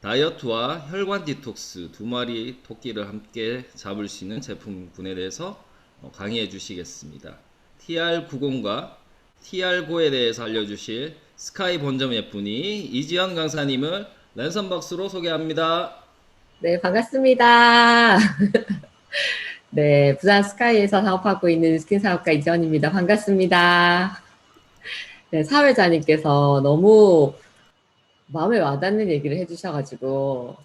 다이어트와 혈관 디톡스 두 마리 토끼를 함께 잡을 수 있는 제품군에 대해서 강의해 주시겠습니다. TR90과 TR9에 대해서 알려주실 스카이 본점 예쁜이 이지연 강사님을 랜선 박스로 소개합니다. 네, 반갑습니다. 네, 부산 스카이에서 사업하고 있는 스킨 사업가 이지연입니다. 반갑습니다. 네, 사회자님께서 너무 마음에 와닿는 얘기를 해주셔가지고,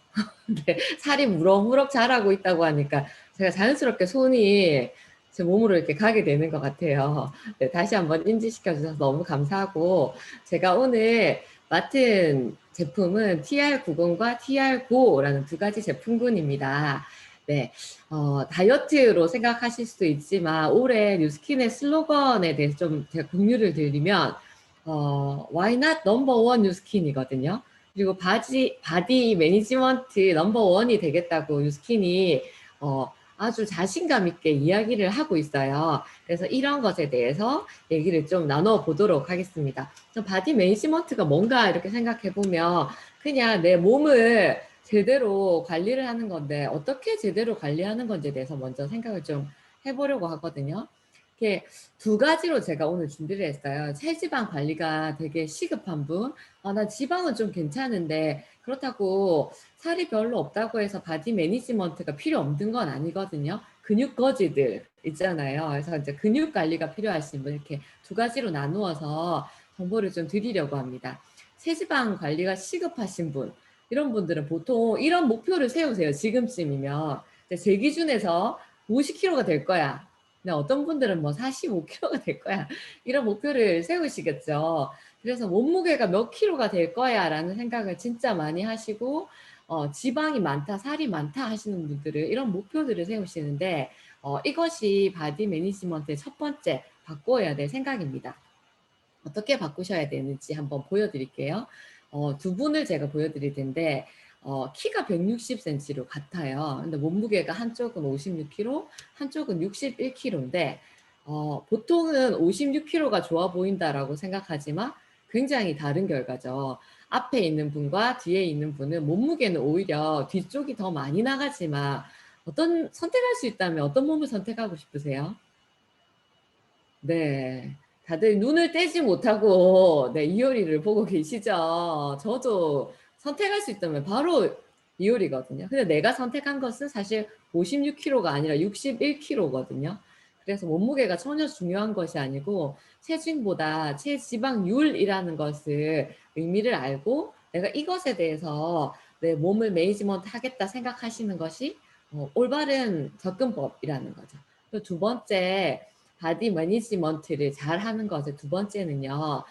네, 살이 무럭무럭 자라고 있다고 하니까 제가 자연스럽게 손이 제 몸으로 이렇게 가게 되는 것 같아요. 네, 다시 한번 인지시켜 주셔서 너무 감사하고, 제가 오늘 맡은 제품은 TR90과 TR9라는 두 가지 제품군입니다. 네, 다이어트로 생각하실 수도 있지만 올해 뉴스킨의 슬로건에 대해서 좀 제가 공유를 드리면 Why not number one 뉴스킨이거든요. 그리고 바디 매니지먼트 넘버 원이 되겠다고 뉴스킨이 아주 자신감 있게 이야기를 하고 있어요. 그래서 이런 것에 대해서 얘기를 좀 나눠보도록 하겠습니다. 바디 매니지먼트가 뭔가 이렇게 생각해 보면 그냥 내 몸을 제대로 관리를 하는 건데 어떻게 제대로 관리하는 건지에 대해서 먼저 생각을 좀 해보려고 하거든요. 이렇게 두 가지로 제가 오늘 준비를 했어요. 체지방 관리가 되게 시급한 분, 나 지방은 좀 괜찮은데 그렇다고 살이 별로 없다고 해서 바디 매니지먼트가 필요 없는 건 아니거든요. 근육 거지들 있잖아요. 그래서 이제 근육 관리가 필요하신 분 이렇게 두 가지로 나누어서 정보를 좀 드리려고 합니다. 체지방 관리가 시급하신 분, 이런 분들은 보통 이런 목표를 세우세요. 지금쯤이면. 제 기준에서 50kg가 될 거야. 근데 어떤 분들은 뭐 45kg가 될 거야. 이런 목표를 세우시겠죠. 그래서 몸무게가 몇 킬로가 될 거야 라는 생각을 진짜 많이 하시고 지방이 많다, 살이 많다 하시는 분들은 이런 목표들을 세우시는데 이것이 바디 매니지먼트의 첫 번째 바꿔야 될 생각입니다. 어떻게 바꾸셔야 되는지 한번 보여드릴게요. 두 분을 제가 보여드릴 텐데 키가 160cm로 같아요. 근데 몸무게가 한쪽은 56kg, 한쪽은 61kg인데 보통은 56kg가 좋아 보인다라고 생각하지만 굉장히 다른 결과죠. 앞에 있는 분과 뒤에 있는 분은 몸무게는 오히려 뒤쪽이 더 많이 나가지만 어떤 선택할 수 있다면 어떤 몸을 선택하고 싶으세요? 네. 다들 눈을 떼지 못하고 네, 이효리를 보고 계시죠. 저도 선택할 수 있다면 바로 이효리거든요. 근데 내가 선택한 것은 사실 56kg가 아니라 61kg거든요. 그래서 몸무게가 전혀 중요한 것이 아니고 체중보다 체지방률이라는 것을 의미를 알고 내가 이것에 대해서 내 몸을 매니지먼트 하겠다 생각하시는 것이 올바른 접근법이라는 거죠. 또 두 번째, 바디 매니지먼트를 잘 하는 것의 두 번째는요,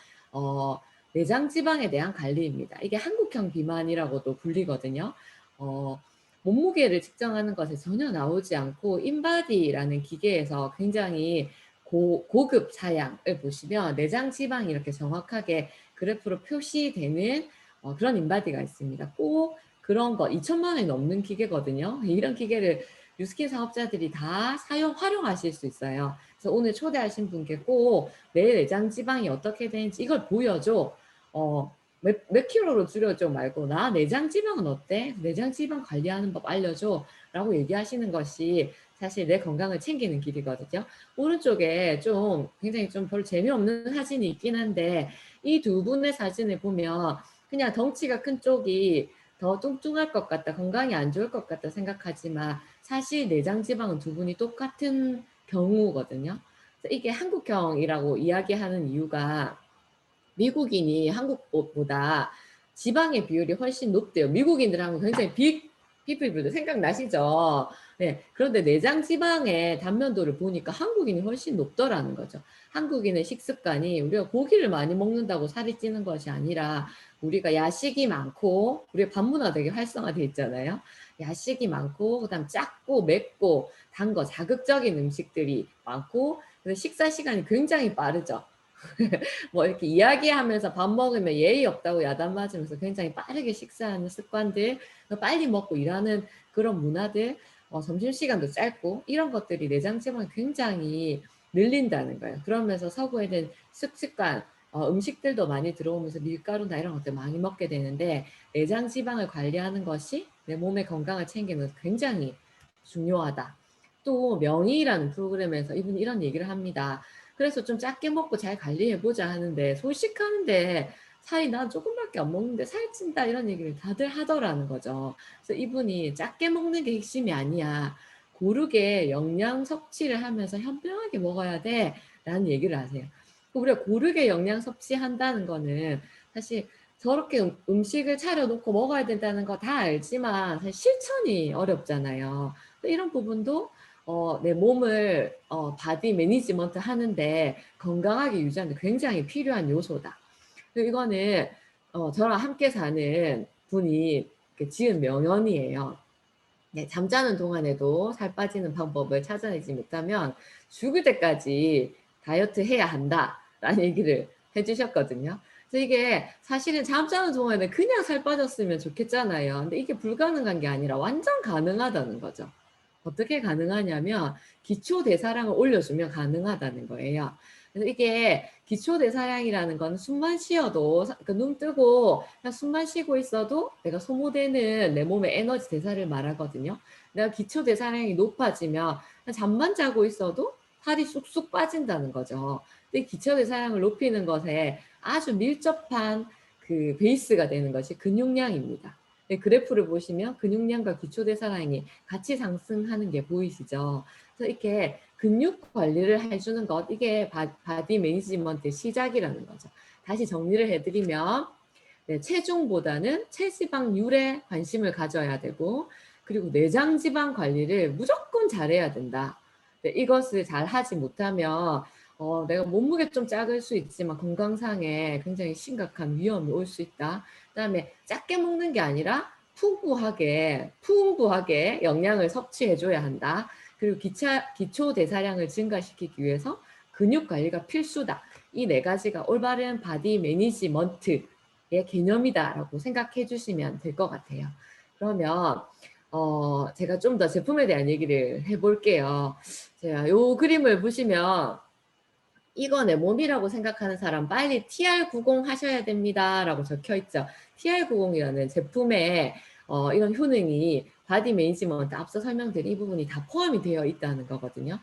내장 지방에 대한 관리입니다. 이게 한국형 비만이라고도 불리거든요. 몸무게를 측정하는 것에 전혀 나오지 않고 인바디라는 기계에서 굉장히 고급 사양을 보시면 내장 지방이 이렇게 정확하게 그래프로 표시되는 그런 인바디가 있습니다. 꼭 그런 거 2천만 원이 넘는 기계거든요. 이런 기계를 뉴스킨 사업자들이 다 활용하실 수 있어요. 그래서 오늘 초대하신 분께 꼭 내 내장 지방이 어떻게 되는지 이걸 보여줘. 몇 킬로로 줄여줘 말고 나 내장 지방은 어때? 내장 지방 관리하는 법 알려줘. 라고 얘기하시는 것이 사실 내 건강을 챙기는 길이거든요. 오른쪽에 좀 굉장히 좀 별로 재미없는 사진이 있긴 한데 이 두 분의 사진을 보면 그냥 덩치가 큰 쪽이 더 뚱뚱할 것 같다, 건강이 안 좋을 것 같다 생각하지만 사실 내장 지방은 두 분이 똑같은 경우거든요. 이게 한국형이라고 이야기하는 이유가 미국인이 한국보다 지방의 비율이 훨씬 높대요. 미국인들하고 굉장히 비필부도 생각나시죠? 네. 그런데 내장 지방의 단면도를 보니까 한국인이 훨씬 높더라는 거죠. 한국인의 식습관이 우리가 고기를 많이 먹는다고 살이 찌는 것이 아니라 우리가 야식이 많고 우리 밥 문화 되게 활성화돼 있잖아요. 야식이 많고 그다음 작고 맵고 단 거 자극적인 음식들이 많고 식사 시간이 굉장히 빠르죠. 뭐 이렇게 이야기하면서 밥 먹으면 예의 없다고 야단 맞으면서 굉장히 빠르게 식사하는 습관들, 빨리 먹고 일하는 그런 문화들, 점심시간도 짧고 이런 것들이 내장 지방을 굉장히 늘린다는 거예요. 그러면서 서구에는 습관, 음식들도 많이 들어오면서 밀가루나 이런 것들 많이 먹게 되는데 내장 지방을 관리하는 것이 내 몸의 건강을 챙기는 데 굉장히 중요하다. 또 명의라는 프로그램에서 이분이 이런 얘기를 합니다. 그래서 좀 작게 먹고 잘 관리해보자 하는데 소식하는데 살이 난 조금밖에 안 먹는데 살찐다 이런 얘기를 다들 하더라는 거죠. 그래서 이분이 작게 먹는 게 핵심이 아니야. 고르게 영양 섭취를 하면서 현명하게 먹어야 돼 라는 얘기를 하세요. 우리가 고르게 영양 섭취한다는 거는 사실 저렇게 음식을 차려놓고 먹어야 된다는 거 다 알지만 사실 실천이 어렵잖아요. 이런 부분도 내 몸을 바디 매니지먼트 하는데 건강하게 유지하는 데 굉장히 필요한 요소다. 그리고 이거는 저랑 함께 사는 분이 지은 명언이에요. 네, 잠자는 동안에도 살 빠지는 방법을 찾아내지 못하면 죽을 때까지 다이어트 해야 한다라는 얘기를 해주셨거든요. 그래서 이게 사실은 잠자는 동안에 그냥 살 빠졌으면 좋겠잖아요. 근데 이게 불가능한 게 아니라 완전 가능하다는 거죠. 어떻게 가능하냐면 기초 대사량을 올려주면 가능하다는 거예요. 그래서 이게 기초 대사량이라는 건 숨만 쉬어도 눈 뜨고 그냥 숨만 쉬고 있어도 내가 소모되는 내 몸의 에너지 대사를 말하거든요. 내가 기초 대사량이 높아지면 잠만 자고 있어도 살이 쑥쑥 빠진다는 거죠. 근데 기초 대사량을 높이는 것에 아주 밀접한 그 베이스가 되는 것이 근육량입니다. 그래프를 보시면 근육량과 기초대사량이 같이 상승하는 게 보이시죠? 그래서 이렇게 근육 관리를 해주는 것, 이게 바디 매니지먼트의 시작이라는 거죠. 다시 정리를 해드리면 네, 체중보다는 체지방률에 관심을 가져야 되고 그리고 내장지방 관리를 무조건 잘해야 된다. 네, 이것을 잘 하지 못하면 내가 몸무게 좀 작을 수 있지만 건강상에 굉장히 심각한 위험이 올 수 있다. 그다음에 작게 먹는 게 아니라 풍부하게 영양을 섭취해줘야 한다. 그리고 기초 대사량을 증가시키기 위해서 근육 관리가 필수다. 이 네 가지가 올바른 바디 매니지먼트의 개념이다라고 생각해 주시면 될 것 같아요. 그러면 제가 좀 더 제품에 대한 얘기를 해볼게요. 제가 요 그림을 보시면 이거 내 몸이라고 생각하는 사람 빨리 TR90 하셔야 됩니다. 라고 적혀 있죠. TR90이라는 제품에 이런 효능이 바디 매니지먼트 앞서 설명드린 이 부분이 다 포함이 되어 있다는 거거든요.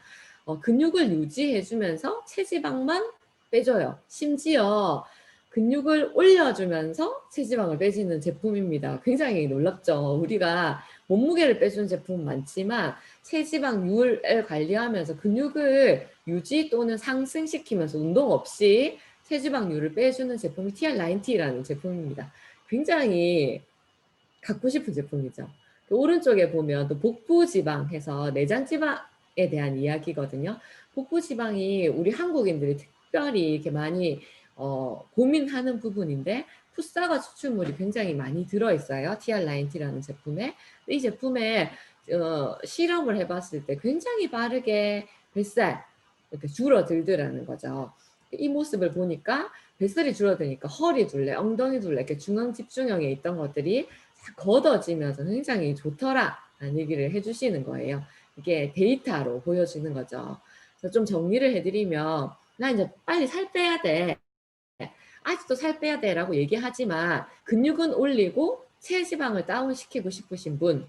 근육을 유지해주면서 체지방만 빼줘요. 심지어 근육을 올려주면서 체지방을 빼주는 제품입니다. 굉장히 놀랍죠. 우리가 몸무게를 빼주는 제품 많지만 체지방률을 관리하면서 근육을 유지 또는 상승시키면서 운동 없이 체지방률을 빼주는 제품이 TR90라는 제품입니다. 굉장히 갖고 싶은 제품이죠. 오른쪽에 보면 또 복부지방 해서 내장지방에 대한 이야기거든요. 복부지방이 우리 한국인들이 특별히 이렇게 많이 고민하는 부분인데 푸싸가 추출물이 굉장히 많이 들어있어요. TR90라는 제품에. 이 제품에 실험을 해봤을 때 굉장히 빠르게 뱃살 이렇게 줄어들더라는 거죠. 이 모습을 보니까 뱃살이 줄어드니까 허리 둘레, 엉덩이 둘레 이렇게 중앙 집중형에 있던 것들이 걷어지면서 굉장히 좋더라라는 얘기를 해주시는 거예요. 이게 데이터로 보여지는 거죠. 그래서 좀 정리를 해드리면 나 이제 빨리 살 빼야 돼. 아직도 살 빼야 돼라고 얘기하지만 근육은 올리고 체지방을 다운시키고 싶으신 분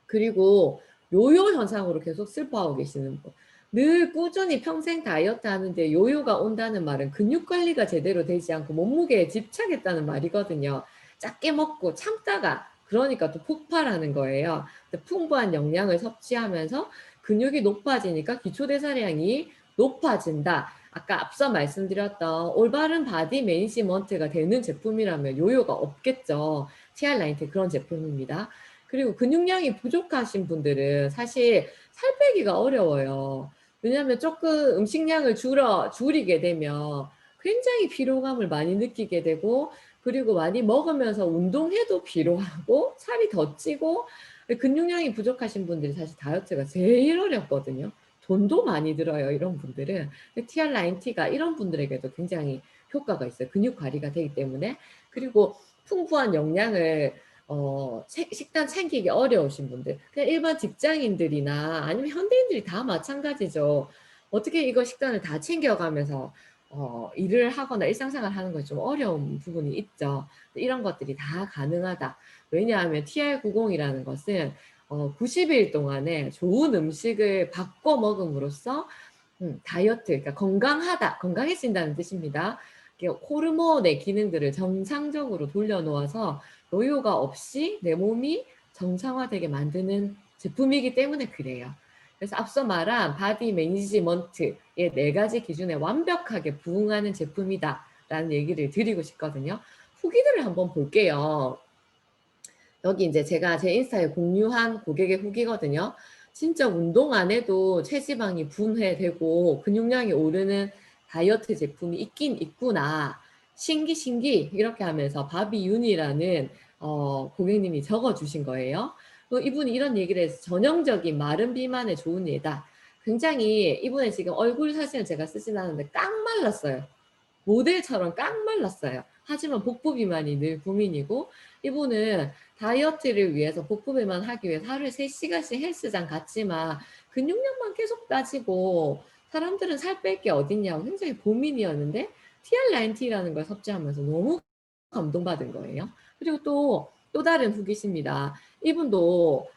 그리고 요요 현상으로 계속 슬퍼하고 계시는 분 늘 꾸준히 평생 다이어트 하는데 요요가 온다는 말은 근육 관리가 제대로 되지 않고 몸무게에 집착했다는 말이거든요. 작게 먹고 참다가 그러니까 또 폭발하는 거예요. 풍부한 영양을 섭취하면서 근육이 높아지니까 기초대사량이 높아진다. 아까 앞서 말씀드렸던 올바른 바디 매니지먼트가 되는 제품이라면 요요가 없겠죠. TR90 그런 제품입니다. 그리고 근육량이 부족하신 분들은 사실 살 빼기가 어려워요. 왜냐하면 조금 음식량을 줄이게 되면 굉장히 피로감을 많이 느끼게 되고 그리고 많이 먹으면서 운동해도 피로하고 살이 더 찌고 근육량이 부족하신 분들이 사실 다이어트가 제일 어렵거든요. 돈도 많이 들어요. 이런 분들은. TR90가 이런 분들에게도 굉장히 효과가 있어요. 근육 관리가 되기 때문에. 그리고 풍부한 영양을 식단 챙기기 어려우신 분들, 그냥 일반 직장인들이나 아니면 현대인들이 다 마찬가지죠. 어떻게 이거 식단을 다 챙겨가면서 일을 하거나 일상생활 하는 것이 좀 어려운 부분이 있죠. 이런 것들이 다 가능하다. 왜냐하면 TR90이라는 것은 90일 동안에 좋은 음식을 바꿔 먹음으로써 다이어트, 그러니까 건강하다, 건강해진다는 뜻입니다. 호르몬의 기능들을 정상적으로 돌려놓아서 노요가 없이 내 몸이 정상화되게 만드는 제품이기 때문에 그래요. 그래서 앞서 말한 바디 매니지먼트의 4가지 기준에 완벽하게 부응하는 제품이다 라는 얘기를 드리고 싶거든요. 후기들을 한번 볼게요. 여기 이제 제가 제 인스타에 공유한 고객의 후기거든요. 진짜 운동 안 해도 체지방이 분해되고 근육량이 오르는 다이어트 제품이 있긴 있구나. 신기 이렇게 하면서 바비윤이라는 고객님이 적어주신 거예요. 이분이 이런 얘기를 해서 전형적인 마른 비만에 좋은 예다. 굉장히 이분의 지금 얼굴 사진을 제가 쓰진 않았는데 깡 말랐어요. 모델처럼 깡 말랐어요. 하지만 복부 비만이 늘 고민이고 이분은 다이어트를 위해서 복부 비만 하기 위해서 하루에 3시간씩 헬스장 갔지만 근육량만 계속 따지고 사람들은 살 뺄 게 어딨냐고 굉장히 고민이었는데 TR90라는 걸 섭취하면서 너무 감동받은 거예요. 그리고 또 다른 후기십니다. 이분도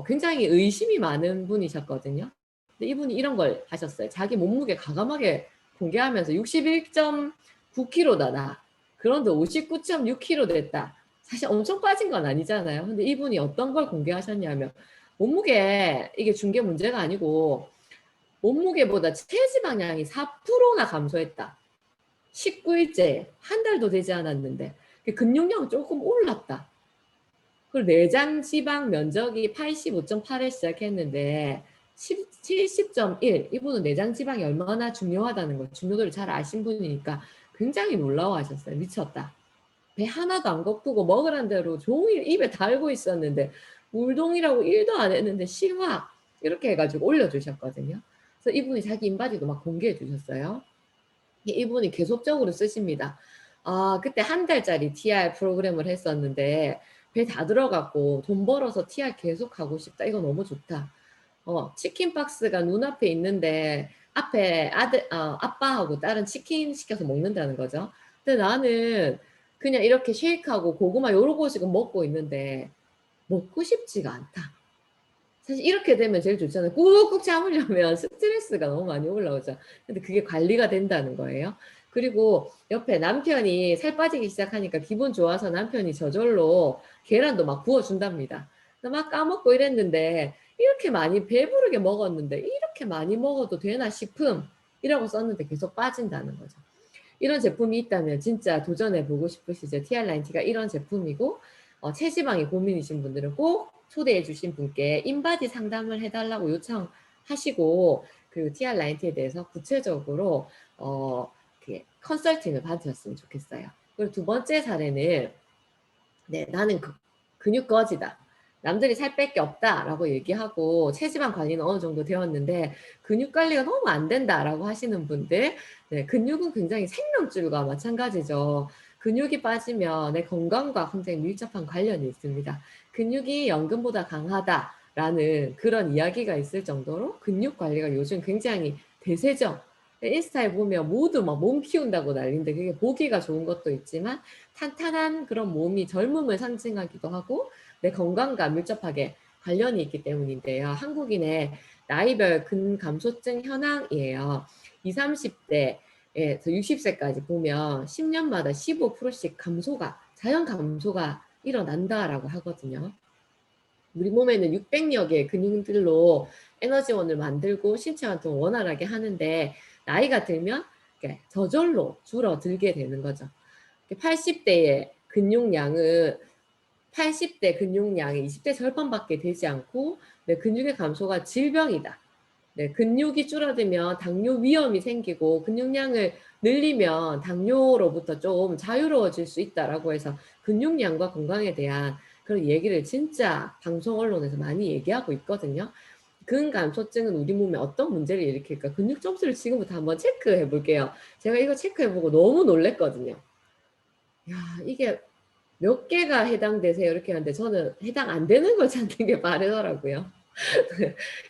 굉장히 의심이 많은 분이셨거든요. 근데 이분이 이런 걸 하셨어요. 자기 몸무게 과감하게 공개하면서 61.9kg다 나. 그런데 59.6kg 됐다. 사실 엄청 빠진 건 아니잖아요. 근데 이분이 어떤 걸 공개하셨냐면 몸무게 이게 중개 문제가 아니고 몸무게보다 체지방량이 4%나 감소했다. 19일째 한 달도 되지 않았는데 근육량 조금 올랐다. 그리고 내장 지방 면적이 85.8에 시작했는데 70.1 이분은 내장 지방이 얼마나 중요하다는 걸 중요도를 잘 아신 분이니까 굉장히 놀라워하셨어요. 미쳤다. 배 하나도 안 고프고 먹으란 대로 종일 입에 달고 있었는데 물동이라고 1도 안 했는데 실화 이렇게 해가지고 올려주셨거든요. 그래서 이분이 자기 인바디도 막 공개해 주셨어요. 이분이 계속적으로 쓰십니다. 그때 한 달짜리 TR 프로그램을 했었는데 배 다 들어갔고 돈 벌어서 TR 계속 하고 싶다. 이거 너무 좋다. 치킨 박스가 눈앞에 있는데 앞에 아빠하고 딸은 치킨 시켜서 먹는다는 거죠. 근데 나는 그냥 이렇게 쉐이크하고 고구마 요러고 지금 먹고 있는데 먹고 싶지가 않다. 사실 이렇게 되면 제일 좋잖아요. 꾹꾹 참으려면 스트레스가 너무 많이 올라오죠. 근데 그게 관리가 된다는 거예요. 그리고 옆에 남편이 살 빠지기 시작하니까 기분 좋아서 남편이 저절로 계란도 막 구워준답니다. 막 까먹고 이랬는데 이렇게 많이 배부르게 먹었는데 이렇게 많이 먹어도 되나 싶음 이라고 썼는데 계속 빠진다는 거죠. 이런 제품이 있다면 진짜 도전해보고 싶으시죠. TR90가 이런 제품이고 체지방이 고민이신 분들은 꼭 초대해 주신 분께 인바디 상담을 해달라고 요청하시고 그 TR90에 대해서 구체적으로 컨설팅을 받으셨으면 좋겠어요. 그리고 두 번째 사례는 나는 근육 거지다. 남들이 살 뺄 게 없다라고 얘기하고 체지방 관리는 어느 정도 되었는데 근육 관리가 너무 안 된다라고 하시는 분들, 근육은 굉장히 생명줄과 마찬가지죠. 근육이 빠지면 내 건강과 굉장히 밀접한 관련이 있습니다. 근육이 연금보다 강하다라는 그런 이야기가 있을 정도로 근육 관리가 요즘 굉장히 대세죠. 인스타에 보면 모두 막 몸 키운다고 난리인데 그게 보기가 좋은 것도 있지만 탄탄한 그런 몸이 젊음을 상징하기도 하고 내 건강과 밀접하게 관련이 있기 때문인데요. 한국인의 나이별 근감소증 현황이에요. 20, 30대에서 60세까지 보면 10년마다 15%씩 자연 감소가 일어난다라고 하거든요. 우리 몸에는 600여 개의 근육들로 에너지원을 만들고 신체 활동을 원활하게 하는데 나이가 들면 저절로 줄어들게 되는 거죠. 80대의 근육량은 80대 근육량이 20대 절반밖에 되지 않고 근육의 감소가 질병이다. 근육이 줄어들면 당뇨 위험이 생기고 근육량을 늘리면 당뇨로부터 좀 자유로워질 수 있다라고 해서 근육량과 건강에 대한 그런 얘기를 진짜 방송 언론에서 많이 얘기하고 있거든요. 근감소증은 우리 몸에 어떤 문제를 일으킬까? 근육 점수를 지금부터 한번 체크해 볼게요. 제가 이거 체크해보고 너무 놀랬거든요. 야, 이게 몇 개가 해당되세요? 이렇게 하는데 저는 해당 안 되는 걸 찾는 게 빠르더라고요.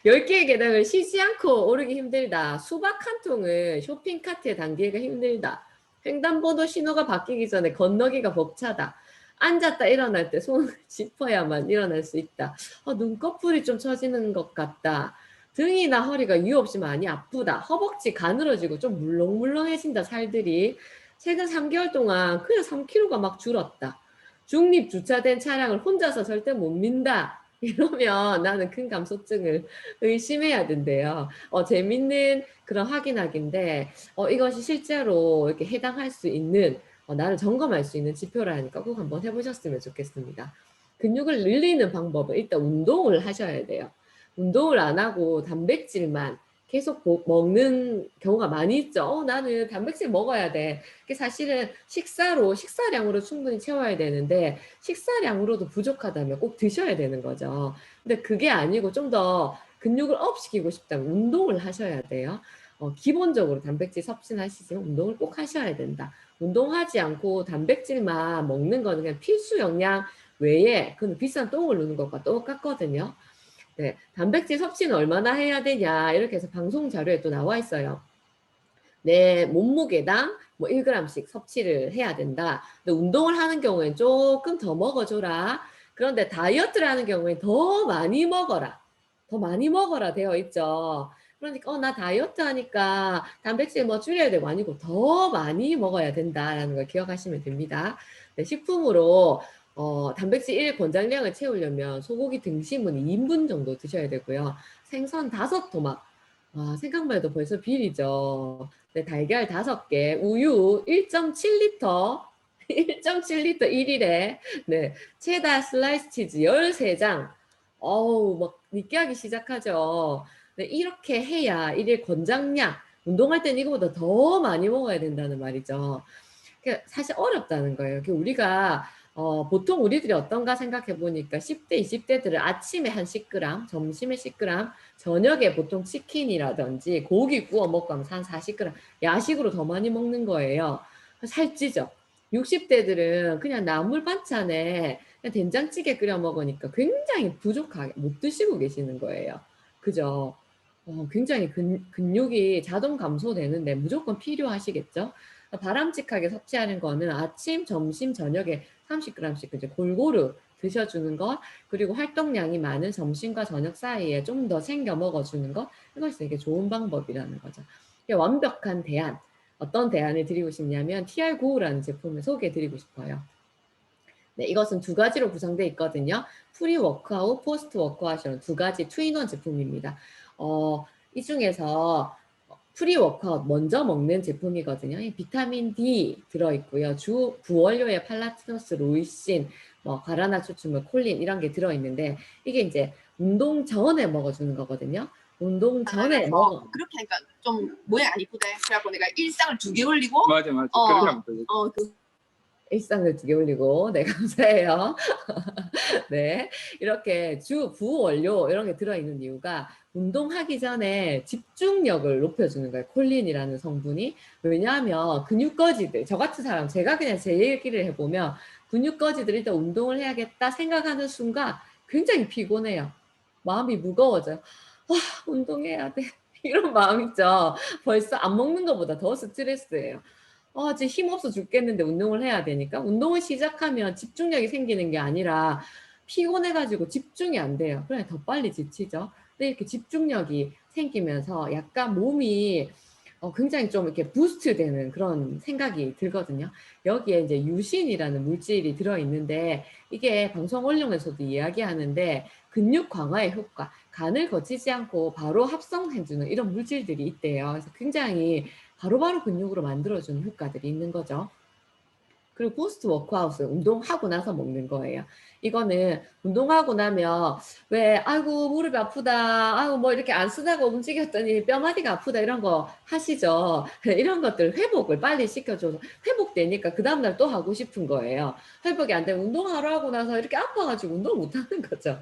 10개의 계단을 쉬지 않고 오르기 힘들다. 수박 한 통을 쇼핑카트에 담기기가 힘들다. 횡단보도 신호가 바뀌기 전에 건너기가 벅차다. 앉았다 일어날 때 손을 짚어야만 일어날 수 있다. 눈꺼풀이 좀 처지는 것 같다. 등이나 허리가 이유 없이 많이 아프다. 허벅지 가늘어지고 좀 물렁물렁해진다, 살들이. 최근 3개월 동안 그냥 3kg가 막 줄었다. 중립 주차된 차량을 혼자서 절대 못 민다. 이러면 나는 큰 감소증을 의심해야 된대요. 재밌는 그런 확인하기인데, 이것이 실제로 이렇게 해당할 수 있는, 나를 점검할 수 있는 지표라니까 꼭 한번 해보셨으면 좋겠습니다. 근육을 늘리는 방법은 일단 운동을 하셔야 돼요. 운동을 안 하고 단백질만 계속 먹는 경우가 많이 있죠. 나는 단백질 먹어야 돼. 사실은 식사량으로 충분히 채워야 되는데, 식사량으로도 부족하다면 꼭 드셔야 되는 거죠. 근데 그게 아니고 좀 더 근육을 업시키고 싶다면 운동을 하셔야 돼요. 기본적으로 단백질 섭취하시지만 운동을 꼭 하셔야 된다. 운동하지 않고 단백질만 먹는 거는 그냥 필수 영양 외에 그건 비싼 똥을 누는 것과 똑같거든요. 네, 단백질 섭취는 얼마나 해야 되냐 이렇게 해서 방송 자료에 또 나와 있어요. 내 몸무게당 뭐 1g씩 섭취를 해야 된다. 근데 운동을 하는 경우엔 조금 더 먹어줘라. 그런데 다이어트를 하는 경우엔 더 많이 먹어라. 더 많이 먹어라 되어 있죠. 그러니까 나 다이어트 하니까 단백질 뭐 줄여야 되고 아니고 더 많이 먹어야 된다라는 걸 기억하시면 됩니다. 네, 식품으로 단백질 1 권장량을 채우려면 소고기 등심은 2인분 정도 드셔야 되고요. 생선 5토막. 생각만 해도 벌써 비리죠. 네, 달걀 5개, 우유 1.7리터, 1.7리터 1일에, 네, 체다 슬라이스 치즈 13장. 어우, 막 느끼하기 시작하죠. 네, 이렇게 해야 일일 권장량, 운동할 땐 이거보다 더 많이 먹어야 된다는 말이죠. 사실 어렵다는 거예요. 우리가 보통 우리들이 어떤가 생각해 보니까 10대, 20대들은 아침에 한 10g, 점심에 10g, 저녁에 보통 치킨이라든지 고기 구워 먹고 하면 한 40g, 야식으로 더 많이 먹는 거예요. 살찌죠. 60대들은 그냥 나물 반찬에 그냥 된장찌개 끓여 먹으니까 굉장히 부족하게 못 드시고 계시는 거예요. 그죠? 굉장히 근육이 자동 감소되는데 무조건 필요하시겠죠? 바람직하게 섭취하는 거는 아침, 점심, 저녁에 30g씩 이제 골고루 드셔주는 것, 그리고 활동량이 많은 점심과 저녁 사이에 좀 더 챙겨 먹어주는 것, 이것이 되게 좋은 방법이라는 거죠. 완벽한 대안, 어떤 대안을 드리고 싶냐면 TR95라는 제품을 소개해 드리고 싶어요. 네, 이것은 2가지로 구성되어 있거든요. 프리 워크아웃, 포스트 워크아웃이라는 2가지 투인원 제품입니다. 이 중에서 프리 워크아웃 먼저 먹는 제품이거든요. 비타민 D 들어있고요. 주 부원료에 팔라티노스, 로이신, 뭐 과라나 추출물, 콜린 이런 게 들어있는데 이게 이제 운동 전에 먹어주는 거거든요. 운동 전에 먹어. 그렇게 하니까 좀 모양 안 이쁘대. 그래갖고 내가 일상을 2개 올리고 맞아. 그렇게 하면 되지. 일상을 2개 올리고, 네, 감사해요. 네, 이렇게 주 부원료 이런 게 들어있는 이유가 운동하기 전에 집중력을 높여주는 거예요. 콜린이라는 성분이. 왜냐하면 근육거지들, 저 같은 사람, 제가 그냥 제 얘기를 해보면 근육거지들 일단 운동을 해야겠다 생각하는 순간 굉장히 피곤해요. 마음이 무거워져요. 운동해야 돼. 이런 마음 있죠. 벌써 안 먹는 것보다 더 스트레스예요. 지금 힘없어 죽겠는데 운동을 해야 되니까. 운동을 시작하면 집중력이 생기는 게 아니라 피곤해가지고 집중이 안 돼요. 그래, 더 빨리 지치죠. 근데 이렇게 집중력이 생기면서 약간 몸이 굉장히 좀 이렇게 부스트 되는 그런 생각이 들거든요. 여기에 이제 유신이라는 물질이 들어있는데 이게 방송 원룡에서도 이야기하는데 근육 강화의 효과, 간을 거치지 않고 바로 합성해주는 이런 물질들이 있대요. 그래서 굉장히 바로바로 근육으로 만들어주는 효과들이 있는 거죠. 그리고 포스트 워크아웃은 운동하고 나서 먹는 거예요. 이거는 운동하고 나면 왜 아이고 무릎이 아프다, 아이고 뭐 이렇게 안 쓰다가 움직였더니 뼈마디가 아프다 이런 거 하시죠. 이런 것들 회복을 빨리 시켜줘서 회복되니까 그 다음날 또 하고 싶은 거예요. 회복이 안 되면 운동하러 하고 나서 이렇게 아파가지고 운동 못 하는 거죠.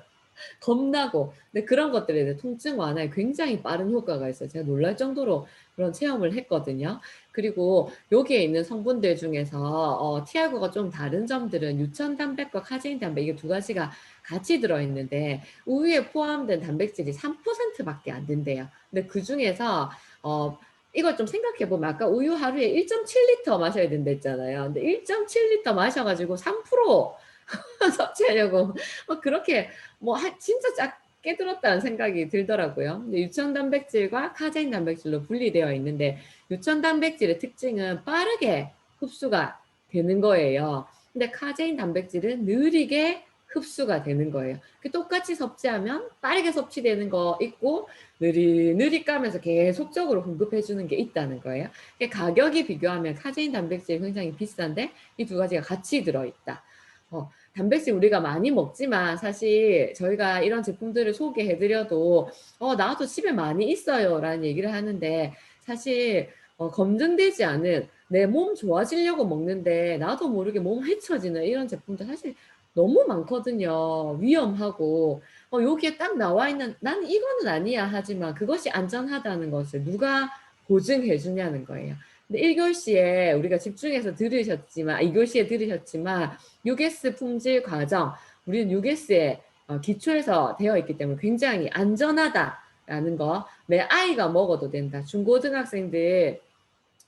겁나고. 근데 그런 것들에 대해 통증 완화에 굉장히 빠른 효과가 있어요. 제가 놀랄 정도로 그런 체험을 했거든요. 그리고 여기에 있는 성분들 중에서 TR9가 좀 다른 점들은 유천 단백과 카제인 단백 이게 2가지가 같이 들어있는데 우유에 포함된 단백질이 3%밖에 안 된대요. 근데 그 중에서 이걸 좀 생각해 보면 아까 우유 하루에 1.7리터 마셔야 된다 했잖아요. 근데 1.7리터 마셔가지고 3% 섭취하려고 그렇게 진짜 작게 들었다는 생각이 들더라고요. 근데 유천 단백질과 카제인 단백질로 분리되어 있는데 유천 단백질의 특징은 빠르게 흡수가 되는 거예요. 근데 카제인 단백질은 느리게 흡수가 되는 거예요. 똑같이 섭취하면 빠르게 섭취되는 거 있고 느릿느릿 까면서 계속적으로 공급해 주는 게 있다는 거예요. 가격이 비교하면 카제인 단백질이 굉장히 비싼데 이 두 가지가 같이 들어있다. 단백질 우리가 많이 먹지만 사실 저희가 이런 제품들을 소개해드려도 나도 집에 많이 있어요 라는 얘기를 하는데 사실 검증되지 않은 내 몸 좋아지려고 먹는데 나도 모르게 몸 헤쳐지는 이런 제품들 사실 너무 많거든요. 위험하고 여기에 딱 나와 있는 나는 이거는 아니야 하지만 그것이 안전하다는 것을 누가 보증해 주냐는 거예요. 근데 1교시에 우리가 집중해서 들으셨지만 2교시에 들으셨지만 UGS 품질 과정 우리는 UGS에 기초에서 되어 있기 때문에 굉장히 안전하다라는 거 내 아이가 먹어도 된다. 중고등학생들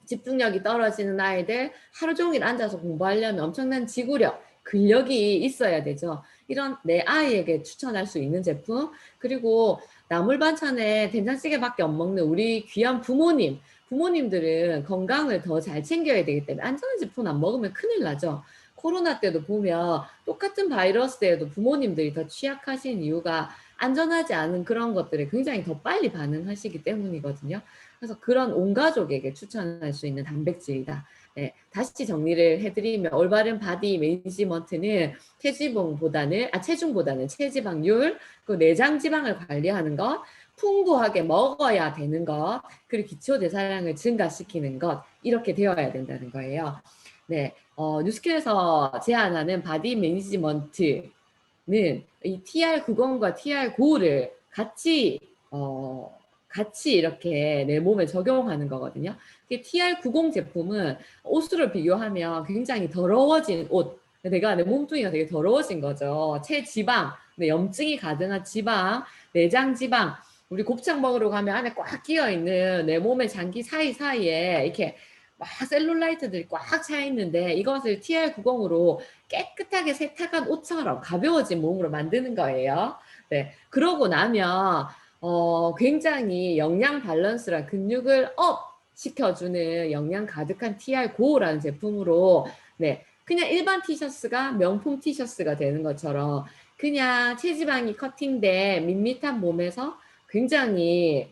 집중력이 떨어지는 아이들 하루 종일 앉아서 공부하려면 엄청난 지구력, 근력이 있어야 되죠. 이런 내 아이에게 추천할 수 있는 제품 그리고 나물 반찬에 된장찌개밖에 안 먹는 우리 귀한 부모님들은 건강을 더 잘 챙겨야 되기 때문에 안전한 제품 안 먹으면 큰일 나죠. 코로나 때도 보면 똑같은 바이러스에도 부모님들이 더 취약하신 이유가 안전하지 않은 그런 것들에 굉장히 더 빨리 반응하시기 때문이거든요. 그래서 그런 온 가족에게 추천할 수 있는 단백질이다. 네, 다시 정리를 해드리면 올바른 바디 매니지먼트는 체중보다는 체지방률, 그 내장 지방을 관리하는 것, 풍부하게 먹어야 되는 것, 그리고 기초 대사량을 증가시키는 것 이렇게 되어야 된다는 거예요. 네, 뉴스킬에서 제안하는 바디 매니지먼트는 이 TR90과 TR9를 같이 이렇게 내 몸에 적용하는 거거든요. TR90 제품은 옷을 비교하면 굉장히 더러워진 옷, 내가 내 몸뚱이가 되게 더러워진 거죠. 체지방, 염증이 가득한 지방, 내장 지방, 우리 곱창 먹으러 가면 안에 꽉 끼어 있는 내 몸의 장기 사이사이에 이렇게 막 셀룰라이트들이 꽉 차 있는데 이것을 TR90으로 깨끗하게 세탁한 옷처럼 가벼워진 몸으로 만드는 거예요. 네, 그러고 나면 굉장히 영양 밸런스랑 근육을 업 시켜주는 영양 가득한 TR9라는 제품으로 네, 그냥 일반 티셔츠가 명품 티셔츠가 되는 것처럼 그냥 체지방이 커팅된 밋밋한 몸에서 굉장히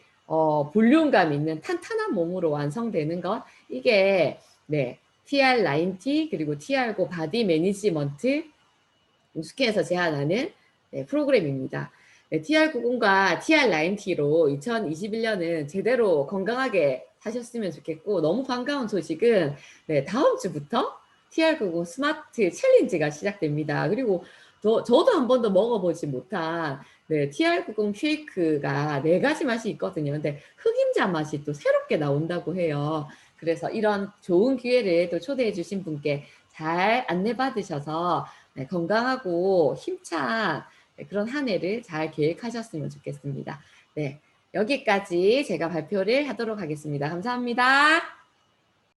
볼륨감 있는 탄탄한 몸으로 완성되는 것 이게 네, TR9T 그리고 TR9 바디 매니지먼트 우스케에서 제안하는 네, 프로그램입니다. 네, TR90과 TR9T로 2021년은 제대로 건강하게 사셨으면 좋겠고 너무 반가운 소식은 네, 다음 주부터 TR90 스마트 챌린지가 시작됩니다. 그리고 저도 한 번도 먹어보지 못한 네, TR90 쉐이크가 4가지 맛이 있거든요. 근데 흑임자 맛이 또 새롭게 나온다고 해요. 그래서 이런 좋은 기회를 또 초대해 주신 분께 잘 안내받으셔서 네, 건강하고 힘찬 그런 한 해를 잘 계획하셨으면 좋겠습니다. 네, 여기까지 제가 발표를 하도록 하겠습니다. 감사합니다.